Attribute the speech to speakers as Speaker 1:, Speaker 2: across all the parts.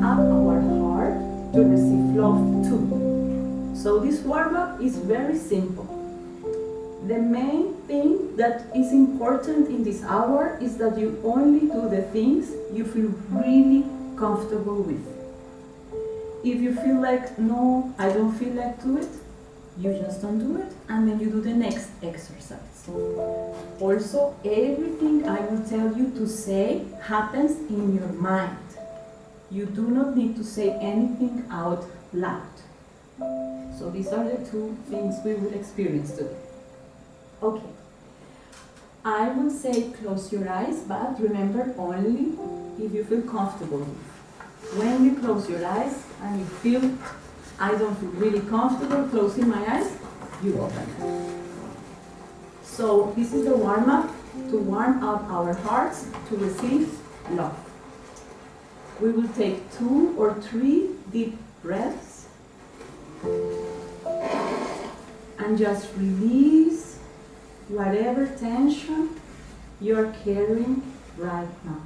Speaker 1: warm up our heart to receive love too. So this warm-up is very simple. The main thing that is important in this hour is that you only do the things you feel really comfortable with. If you feel like, no, I don't feel like do it, you just don't do it, and then you do the next exercise. Also, everything I will tell you to say happens in your mind. You do not need to say anything out loud. So these are the two things we will experience today. Okay. I will say close your eyes, but remember only if you feel comfortable with. When you close your eyes and you feel, I don't feel really comfortable closing my eyes, you open them. So this is the warm-up to warm up our hearts to receive love. We will take 2 or 3 deep breaths and just release whatever tension you're carrying right now.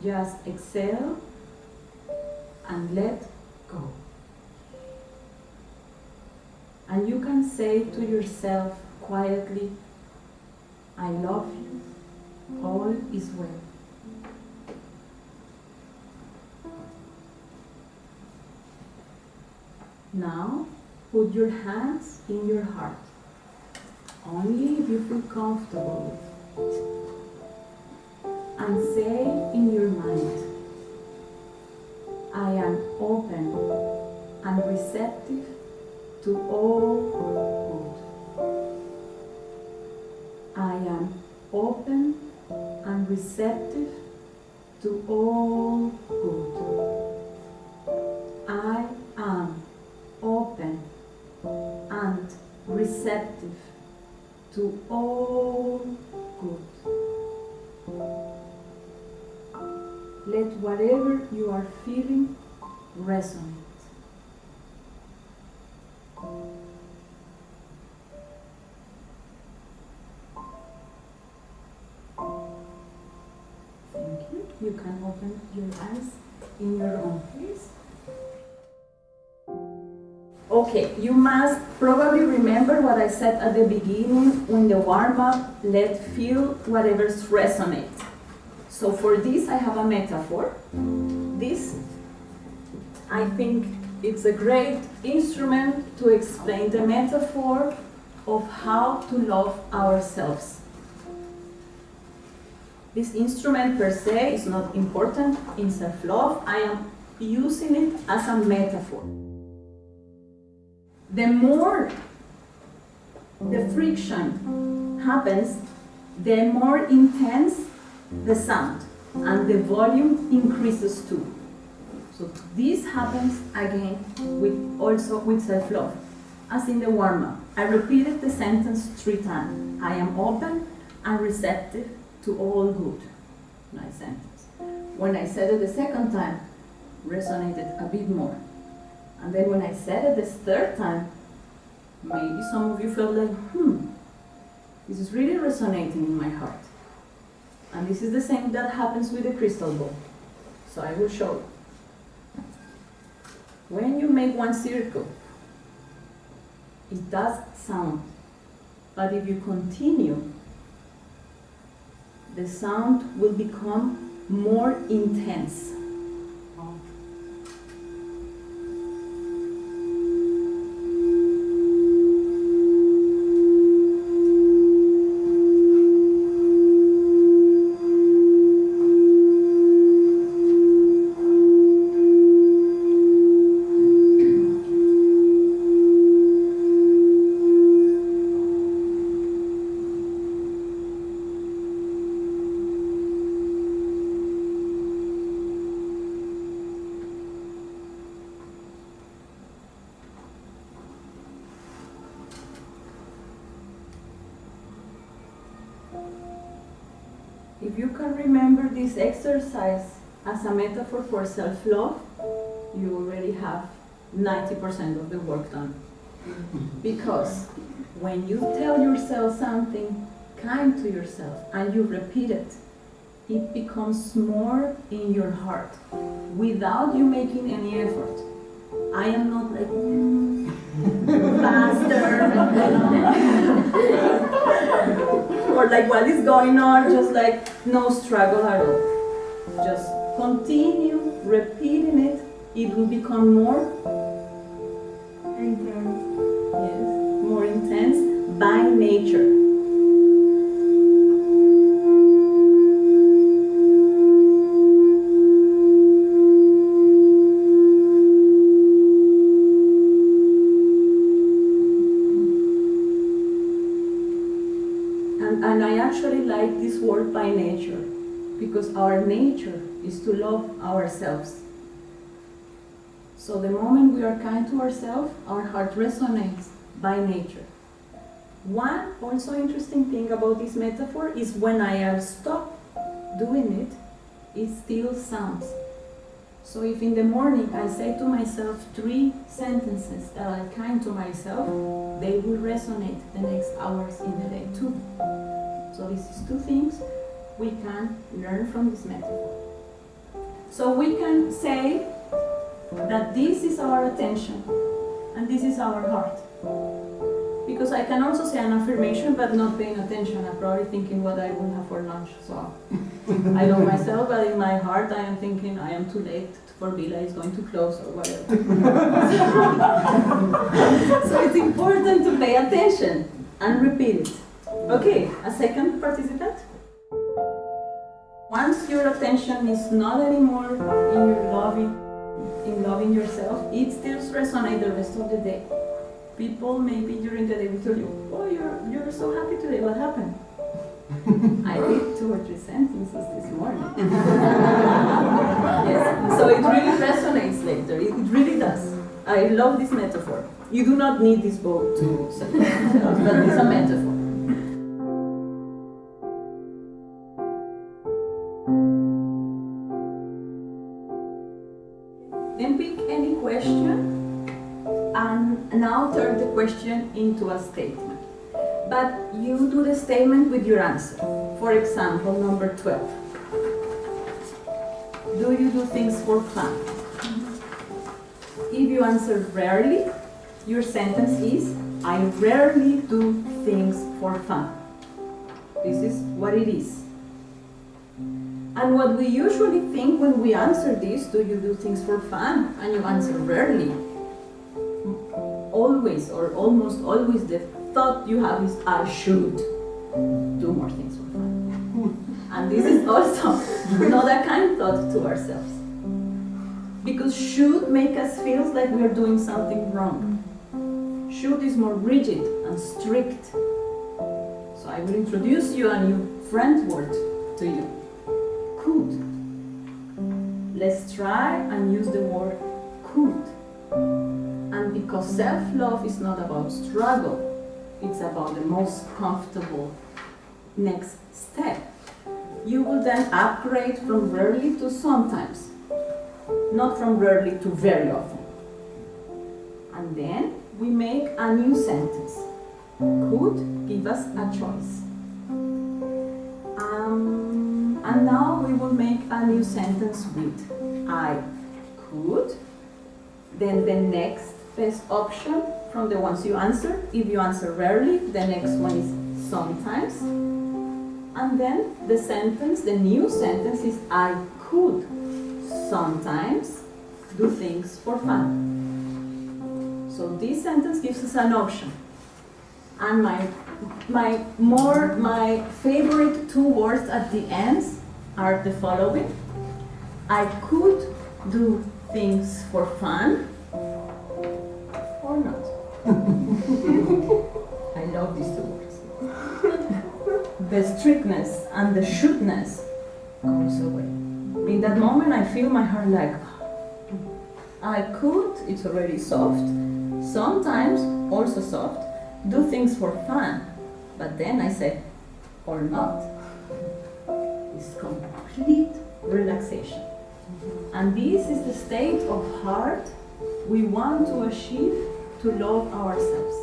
Speaker 1: Just exhale and let go. And you can say to yourself quietly, I love you, all is well. Now, put your hands in your heart, only if you feel comfortable with. And say in your mind, I am open and receptive to all good. I am open and receptive to all good. I am open and receptive to all good. Let whatever you are feeling resonate. Thank you. You can open your eyes in your own pace. Okay, you must probably remember what I said at the beginning in the warm-up, let feel whatever's resonate. So for this I have a metaphor. This, I think it's a great instrument to explain the metaphor of how to love ourselves. This instrument per se is not important in self-love. I am using it as a metaphor. The more the friction happens, the more intense the sound and the volume increases too. So this happens again also with self-love, as in the warm-up. I repeated the sentence 3 times. I am open and receptive to all good. Nice sentence. When I said it the second time, resonated a bit more. And then when I said it the 3rd time, maybe some of you felt like, this is really resonating in my heart. And this is the same that happens with the crystal ball. So I will show you. When you make one circle, it does sound. But if you continue, the sound will become more intense. If you can remember this exercise as a metaphor for self-love, you already have 90% of the work done. Because when you tell yourself something kind to yourself and you repeat it it becomes more in your heart without you making any effort. I am not like faster, or like what is going on, just like no struggle at all. Just continue repeating it. It will become more intense. Yes, more intense by nature. And I actually like this word by nature, because our nature is to love ourselves. So the moment we are kind to ourselves, our heart resonates by nature. One also interesting thing about this metaphor is when I have stopped doing it, it still sounds. So if in the morning I say to myself 3 sentences that are kind to myself, they will resonate the next hours in the day too. So this is 2 things we can learn from this metaphor. So we can say that this is our attention and this is our heart. Because I can also say an affirmation but not paying attention. I'm probably thinking what I will have for lunch. So I love myself, but in my heart I am thinking I am too late for Villa is going to close or whatever. So it's important to pay attention and repeat it. Okay, a second participant. Once your attention is not anymore in your loving yourself, it still resonates the rest of the day. People maybe during the day will tell you, oh, you're so happy today, what happened? I did 2 or 3 sentences this morning. Yes, so it really resonates later, it really does. I love this metaphor. You do not need this book to say yourself, but it's a metaphor. Then pick any question and now turn the question into a statement. But you do the statement with your answer. For example, number 12. Do you do things for fun? If you answer rarely, your sentence is, I rarely do things for fun. This is what it is. And what we usually think when we answer this, do you do things for fun? And you answer rarely. Always or almost always the thought you have is, I should do more things for fun. And this is also not a kind thought to ourselves. Because should make us feel like we are doing something wrong. Should is more rigid and strict. So I will introduce you a new friend word to you. Could. Let's try and use the word could. And because self-love is not about struggle, it's about the most comfortable next step. You will then upgrade from rarely to sometimes, not from rarely to very often. And then we make a new sentence. Could give us a choice. And now we will make a new sentence with I could, then the next best option from the ones you answer. If you answer rarely, the next one is sometimes. And then the sentence, the new sentence is I could sometimes do things for fun. So this sentence gives us an option. And my favorite 2 words at the end are the following. I could do things for fun or not. I love these 2 words. The strictness and the shouldness goes away. In that moment I feel my heart like, I could, it's already soft, sometimes also soft, do things for fun, but then I say, or not. It's complete relaxation. And this is the state of heart we want to achieve to love ourselves.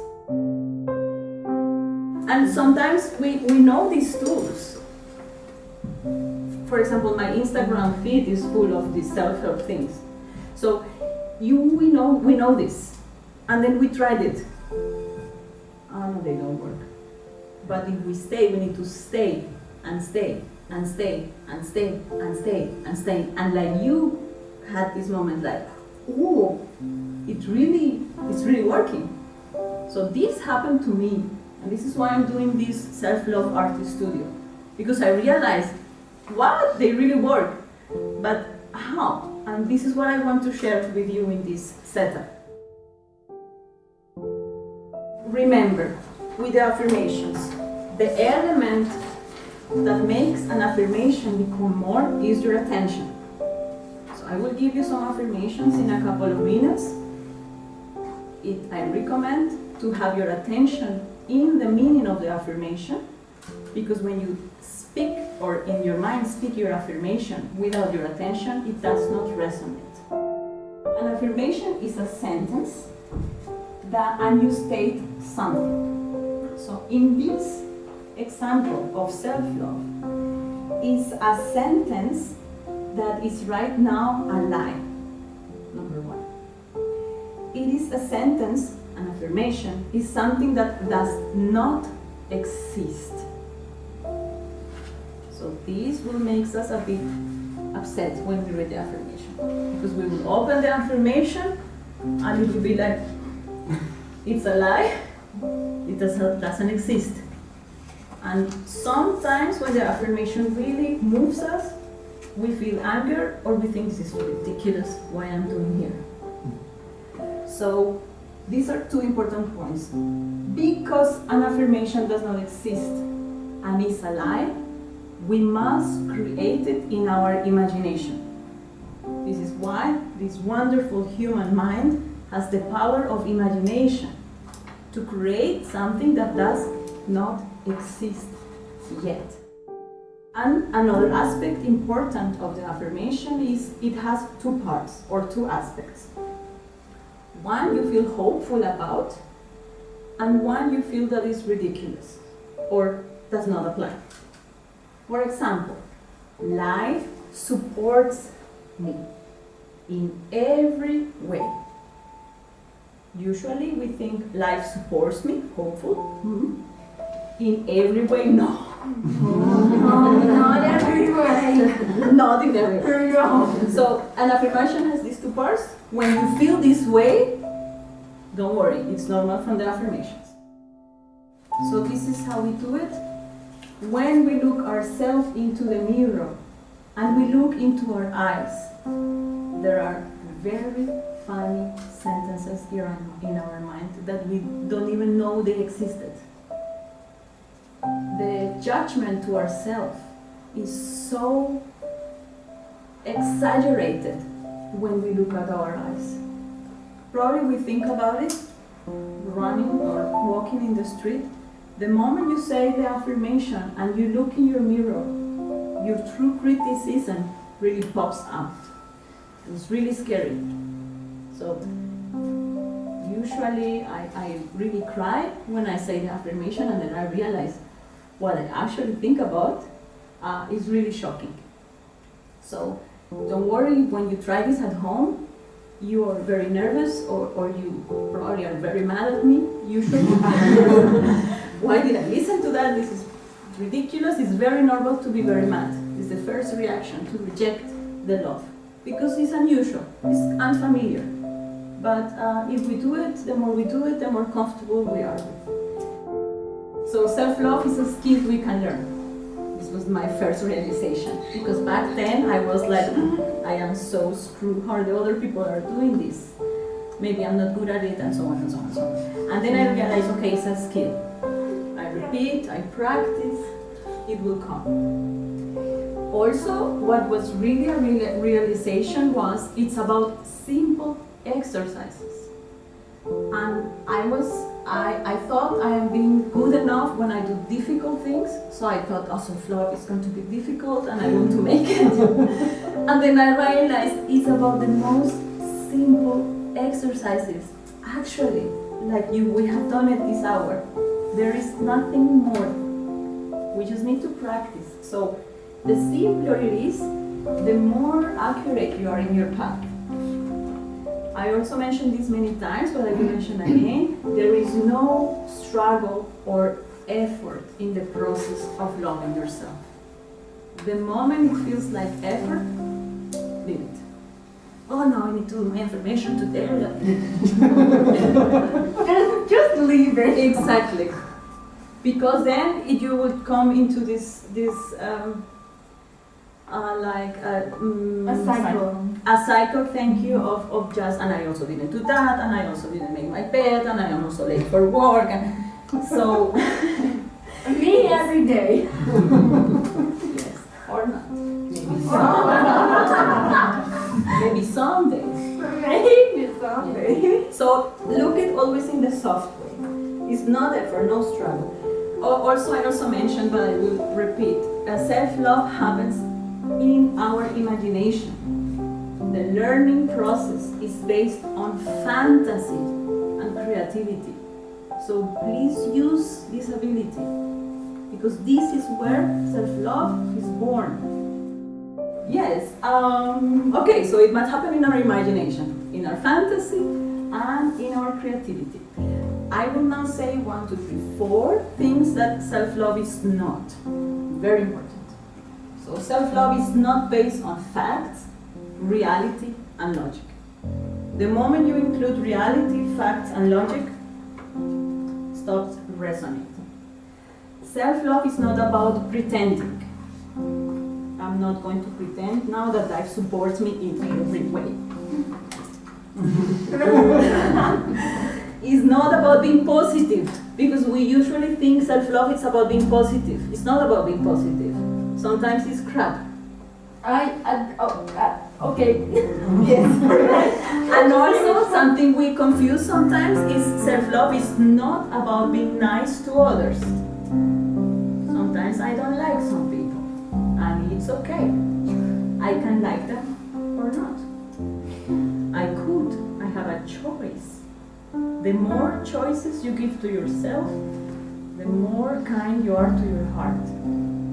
Speaker 1: And sometimes we know these tools. for example, my Instagram feed is full of these self-help things. So we know this, and then we tried it. Oh no, they don't work. But if we stay, we need to stay and stay and stay and stay and stay and stay. And like you had this moment, like, oh, it's really working. So this happened to me, and this is why I'm doing this self-love artist studio, because I realized, wow, they really work, but how? And this is what I want to share with you in this setup. Remember, with the affirmations, the element that makes an affirmation become more is your attention. So I will give you some affirmations in a couple of minutes. I recommend to have your attention in the meaning of the affirmation, because when you speak or in your mind speak your affirmation without your attention, it does not resonate. An affirmation is a sentence and you state something. So in this example of self-love is a sentence that is right now a lie, number one. It is a sentence, an affirmation, is something that does not exist. So this will make us a bit upset when we read the affirmation, because we will open the affirmation and it will be like, it's a lie, it doesn't exist. And sometimes when the affirmation really moves us, we feel anger or we think this is ridiculous, why I'm doing here. So these are two important points. Because an affirmation does not exist and is a lie, we must create it in our imagination. This is why this wonderful human mind has the power of imagination to create something that does not exist yet. And another aspect important of the affirmation is it has two parts or two aspects. One you feel hopeful about, and one you feel that is ridiculous or does not apply. For example, life supports me in every way. Usually we think life supports me, hopeful. In every way, no.
Speaker 2: No, not every way.
Speaker 1: Not in every way. So an affirmation has these two parts. When you feel this way, don't worry, it's normal from the affirmations. So this is how we do it. When we look ourselves into the mirror and we look into our eyes, there are very funny sentences here in our mind that we don't even know they existed. The judgment to ourselves is so exaggerated when we look at our eyes. Probably we think about it running or walking in the street. The moment you say the affirmation and you look in your mirror, your true criticism really pops out. It's really scary. So usually I really cry when I say the affirmation, and then I realize what I actually think about is really shocking. So don't worry, when you try this at home, you are very nervous or you probably are very mad at me, usually. Why did I listen to that? This is ridiculous. It's very normal to be very mad. It's the first reaction, to reject the love. Because it's unusual, it's unfamiliar. But if we do it, the more we do it, the more comfortable we are with. So self-love is a skill we can learn. This was my first realization. Because back then I was like, I am so screwed, how the other people are doing this. Maybe I'm not good at it, and so on and so on and so on. And then I realized, okay, it's a skill. I repeat, I practice, it will come. Also, what was really a realization was it's about simple exercises. And I thought I am being good enough when I do difficult things, so I thought self-love is going to be difficult and I want to make it. And then I realized it's about the most simple exercises. Actually, like we have done it this hour. There is nothing more. We just need to practice. So The simpler it is, the more accurate you are in your path. I also mentioned this many times, but I will mention again. There is no struggle or effort in the process of loving yourself. The moment it feels like effort, leave it. Oh no, I need to do my affirmation today.
Speaker 2: Just leave it.
Speaker 1: Exactly. Because then you would come into this
Speaker 2: A cycle.
Speaker 1: A cycle, thank you, of just, and I also didn't do that, and I also didn't make my bed, and I am also late for work, and so...
Speaker 2: Me every day.
Speaker 1: Yes, or not. Maybe maybe someday.
Speaker 2: Maybe someday.
Speaker 1: So look at always in the soft way. It's not effort, no struggle. Also, I also mentioned, but I will repeat, self-love happens in our imagination. The learning process is based on fantasy and creativity. So please use this ability, because this is where self-love is born. Yes, okay, so it must happen in our imagination, in our fantasy, and in our creativity. I will now say 1, 2, 3, 4 things that self-love is not. Very important. So self-love is not based on facts, reality, and logic. The moment you include reality, facts, and logic, stops resonating. Self-love is not about pretending. I'm not going to pretend now that life supports me in every way. It's not about being positive, because we usually think self-love is about being positive. It's not about being positive. Sometimes it's crap.
Speaker 2: Okay.
Speaker 1: Yes. And also something we confuse sometimes is self-love is not about being nice to others. Sometimes I don't like some people, and it's okay. I can like them or not. I have a choice. The more choices you give to yourself, the more kind you are to your heart.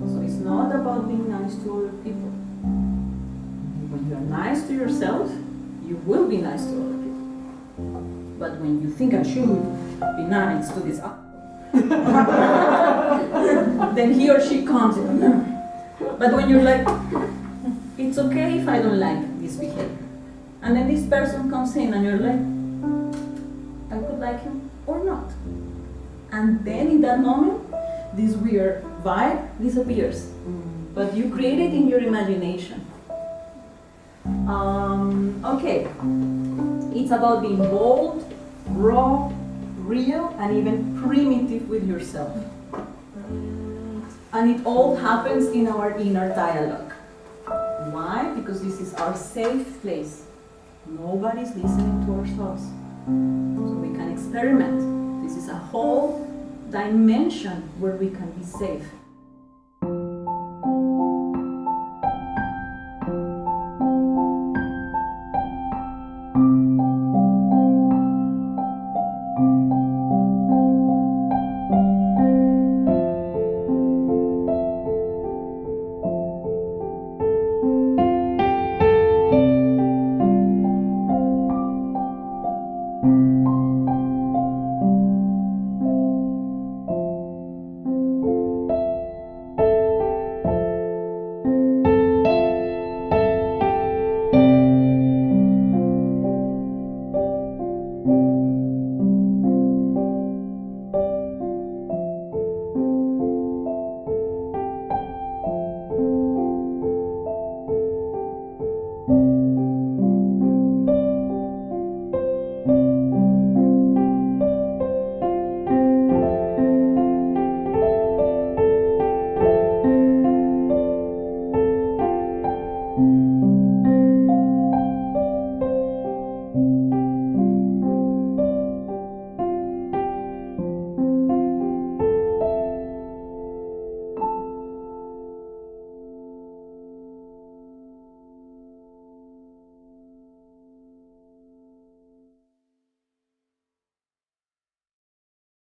Speaker 1: So it's not about being nice to other people. When you're nice to yourself, you will be nice to other people. But when you think I should be nice to this then he or she comes in. But when you're like, it's okay if I don't like this behavior. And then this person comes in and you're like, I could like him or not. And then in that moment, this weird vibe disappears. But you create it in your imagination. Okay, it's about being bold, raw, real, and even primitive with yourself. And it all happens in our inner dialogue. Why? Because this is our safe place. Nobody's listening to our thoughts. So we can experiment. This is a whole dimension where we can be safe.